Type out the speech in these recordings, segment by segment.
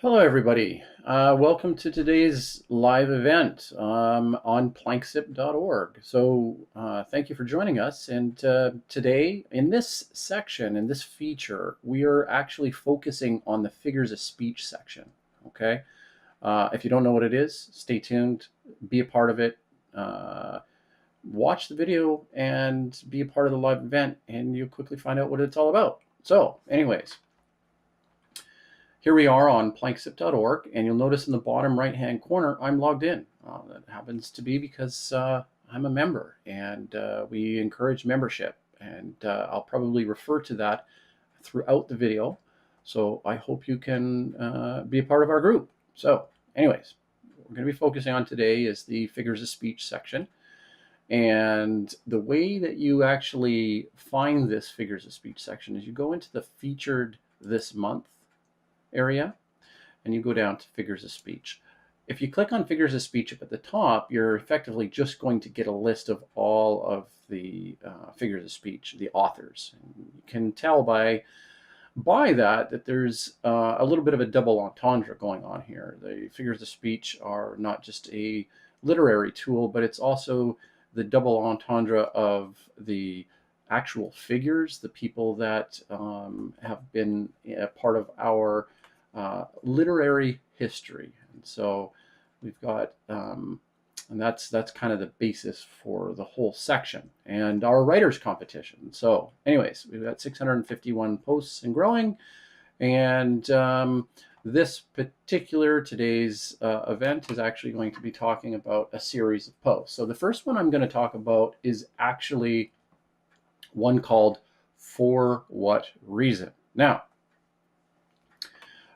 Hello, everybody. Welcome to today's live event on planksip.org. Thank you for joining us. And today, in this section, in this feature, we are actually focusing on the figures of speech section. Okay. If you don't know what it is, stay tuned, be a part of it. Watch the video and be a part of the live event, and you'll quickly find out what it's all about. Anyways. Here we are on planksip.org, and you'll notice in the bottom right-hand corner, I'm logged in. That happens to be because I'm a member, and we encourage membership, and I'll probably refer to that throughout the video. So I hope you can be a part of our group. So anyways, what we're going to be focusing on today is the figures of speech section. And the way that you actually find this figures of speech section is you go into the featured this month area and you go down to figures of speech. If you click on figures of speech up at the top, you're effectively just going to get a list of all of the figures of speech, the authors. And you can tell by that there's a little bit of a double entendre going on here. The figures of speech are not just a literary tool, but it's also the double entendre of the actual figures, the people that have been a part of our literary history. And so we've got, and that's kind of the basis for the whole section and our writers competition. So anyways, we've got 651 posts and growing. And this particular today's event is actually going to be talking about a series of posts. So the first one I'm going to talk about is actually one called For What Reason? Now,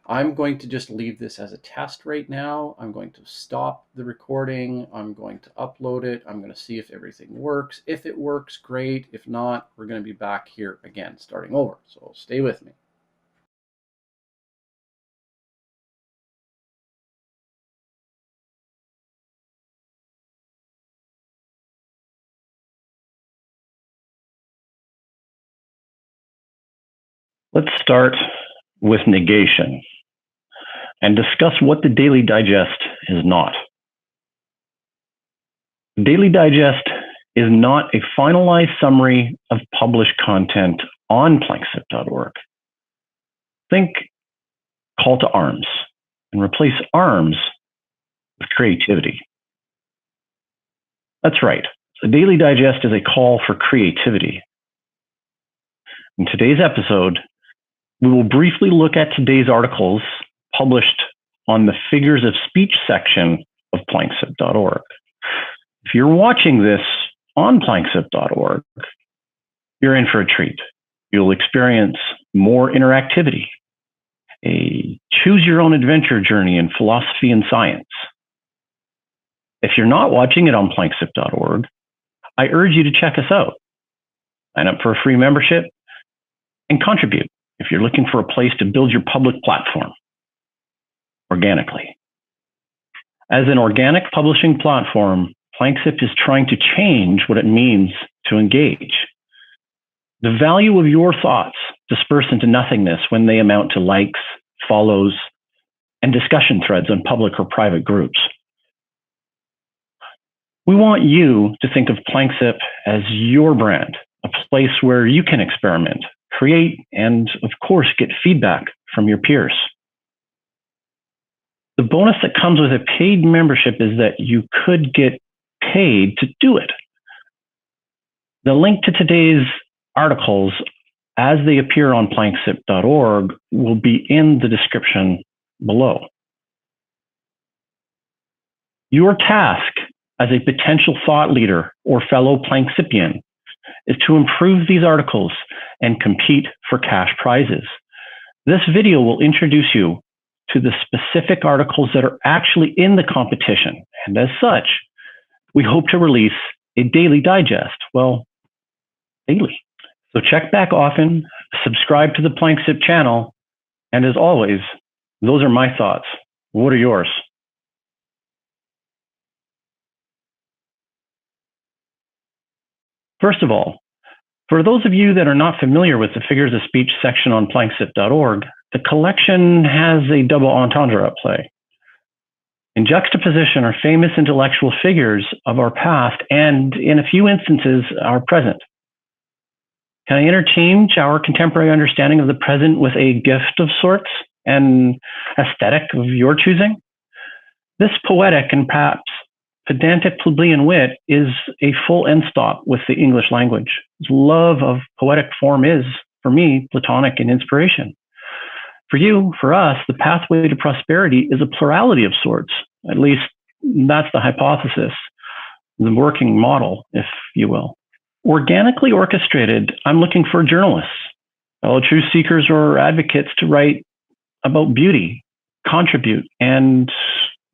I'm going to just leave this as a test right now. I'm going to stop the recording. I'm going to upload it. I'm going to see if everything works. If it works, great. If not, we're going to be back here again, starting over. So stay with me. Let's start with negation and discuss what the Daily Digest is not. The Daily Digest is not a finalized summary of published content on planksip.org. Think call to arms and replace arms with creativity. That's right. The Daily Digest is a call for creativity. In today's episode, we will briefly look at today's articles published on the figures of speech section of planksip.org. If you're watching this on planksip.org, you're in for a treat. You'll experience more interactivity, a choose your own adventure journey in philosophy and science. If you're not watching it on planksip.org, I urge you to check us out. Sign up for a free membership and contribute if you're looking for a place to build your public platform organically. As an organic publishing platform, Planksip is trying to change what it means to engage. The value of your thoughts disperse into nothingness when they amount to likes, follows, and discussion threads on public or private groups. We want you to think of Planksip as your brand, a place where you can experiment, create, and of course, get feedback from your peers. The bonus that comes with a paid membership is that you could get paid to do it. The link to today's articles as they appear on planksip.org will be in the description below. Your task as a potential thought leader or fellow Planksipian is to improve these articles and compete for cash prizes. This video will introduce you to the specific articles that are actually in the competition. And as such, we hope to release a daily digest, well, daily. So check back often, subscribe to the Planksip channel, and as always, those are my thoughts. What are yours? First of all, for those of you that are not familiar with the figures of speech section on planksip.org, the collection has a double entendre at play. In juxtaposition are famous intellectual figures of our past and, in a few instances, our present. Can I interchange our contemporary understanding of the present with a gift of sorts, an aesthetic of your choosing? This poetic and perhaps pedantic plebeian wit is a full end stop with the English language. Love of poetic form is, for me, platonic in inspiration. For you, for us, the pathway to prosperity is a plurality of sorts. At least that's the hypothesis, the working model, if you will. Organically orchestrated, I'm looking for journalists, fellow truth seekers or advocates to write about beauty, contribute, and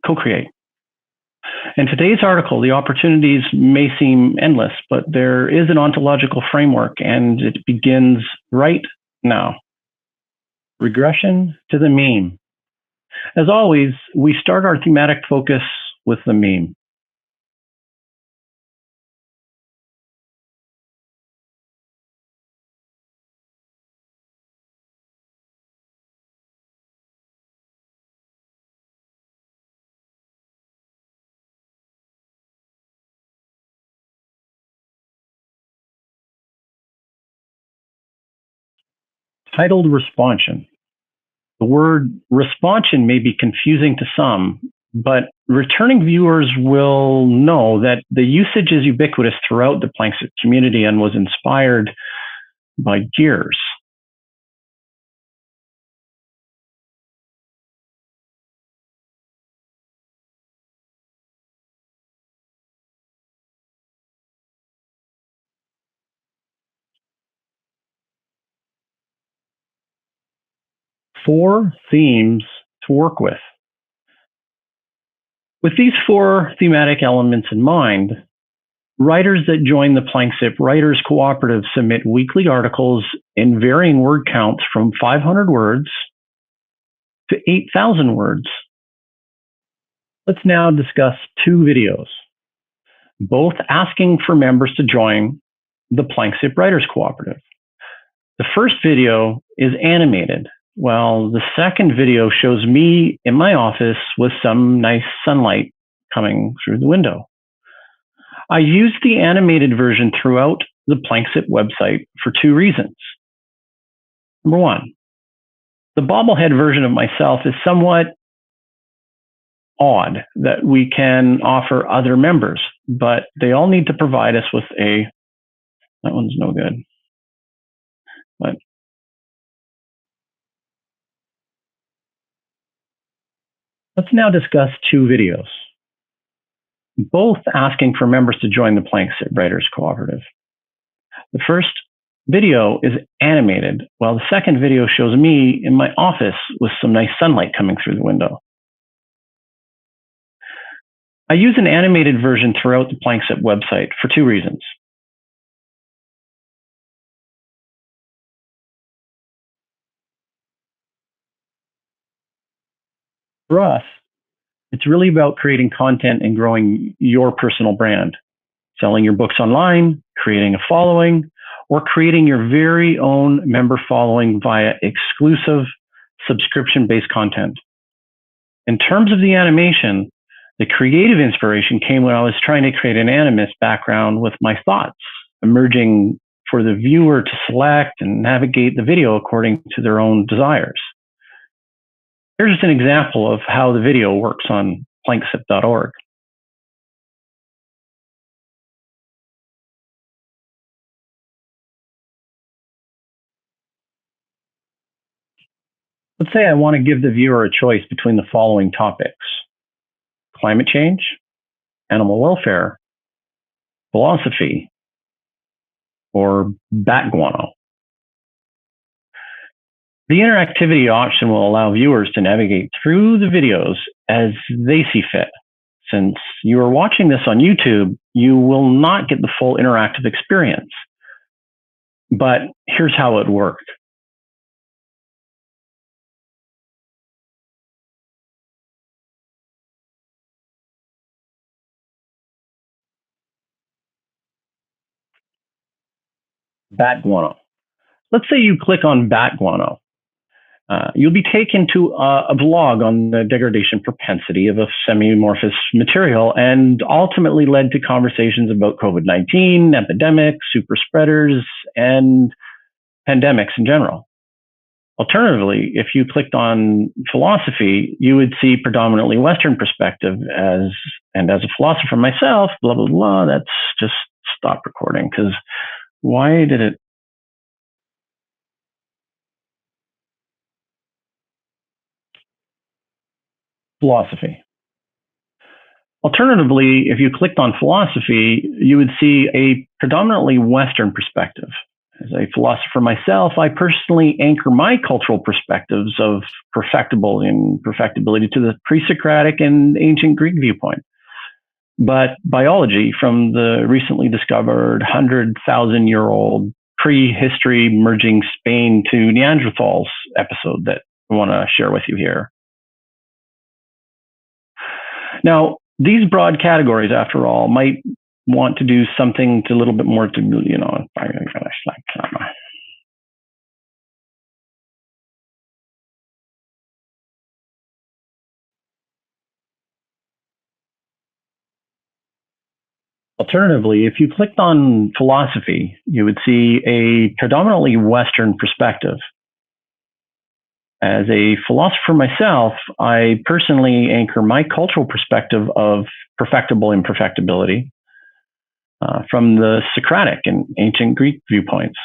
co-create. In today's article, the opportunities may seem endless, but there is an ontological framework, and it begins right now. Regression to the meme. As always, we start our thematic focus with the meme. Titled Responsion. The word responsion may be confusing to some, but returning viewers will know that the usage is ubiquitous throughout the planksip community and was inspired by gears. Four themes to work with. With these four thematic elements in mind, writers that join the Planksip Writers Cooperative submit weekly articles in varying word counts from 500 words to 8,000 words. Let's now discuss two videos, both asking for members to join the Planksip Writers Cooperative. The first video is animated, while the second video shows me in my office with some nice sunlight coming through the window. I used the animated version throughout the Planksip website for two reasons. Number one, the bobblehead version of myself is somewhat odd that we can offer other members, but they all need to provide us with that one's no good. But let's now discuss two videos, both asking for members to join the Planksip Writers Cooperative. The first video is animated, while the second video shows me in my office with some nice sunlight coming through the window. I use an animated version throughout the Planksip website for two reasons. For us, it's really about creating content and growing your personal brand, selling your books online, creating a following, or creating your very own member following via exclusive subscription-based content. In terms of the animation, the creative inspiration came when I was trying to create an animist background with my thoughts emerging for the viewer to select and navigate the video according to their own desires. Here's just an example of how the video works on planksip.org. Let's say I want to give the viewer a choice between the following topics: climate change, animal welfare, philosophy, or bat guano. The interactivity option will allow viewers to navigate through the videos as they see fit. Since you are watching this on YouTube, you will not get the full interactive experience. But here's how it worked. Bat guano. Let's say you click on bat guano. You'll be taken to a blog on the degradation propensity of a semi-amorphous material and ultimately led to conversations about COVID-19, epidemics, super spreaders, and pandemics in general. Alternatively, if you clicked on philosophy, you would see predominantly Western perspective and as a philosopher myself, blah, blah, blah, that's just stop recording because why did it? Philosophy. Alternatively, if you clicked on philosophy, you would see a predominantly Western perspective. As a philosopher myself, I personally anchor my cultural perspectives of perfectible and perfectibility to the pre-Socratic and ancient Greek viewpoint. But biology from the recently discovered 100,000-year-old prehistory merging Spain to Neanderthals episode that I want to share with you here. Now, these broad categories, after all, might want to do something a little bit more to, Alternatively, if you clicked on philosophy, you would see a predominantly Western perspective. As a philosopher myself, I personally anchor my cultural perspective of perfectible imperfectibility from the Socratic and ancient Greek viewpoints.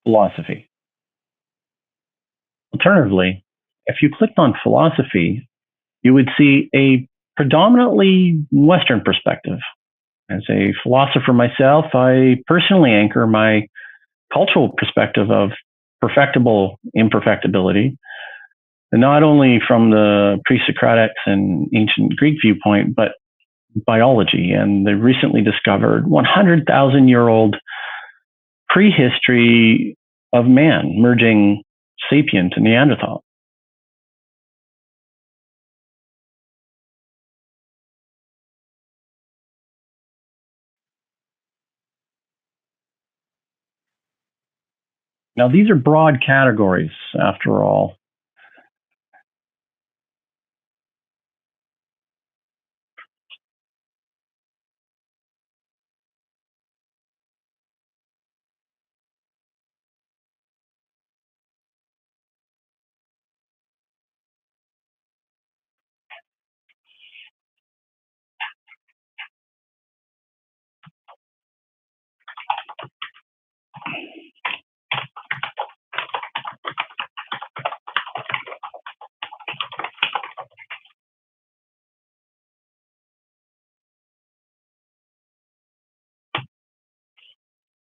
Philosophy. Alternatively, if you clicked on philosophy, you would see a predominantly Western perspective. As a philosopher myself, I personally anchor my cultural perspective of perfectible imperfectibility, and not only from the pre-Socratics and ancient Greek viewpoint, but biology and the recently discovered 100,000-year-old prehistory of man merging sapien to Neanderthal. Now, these are broad categories, after all.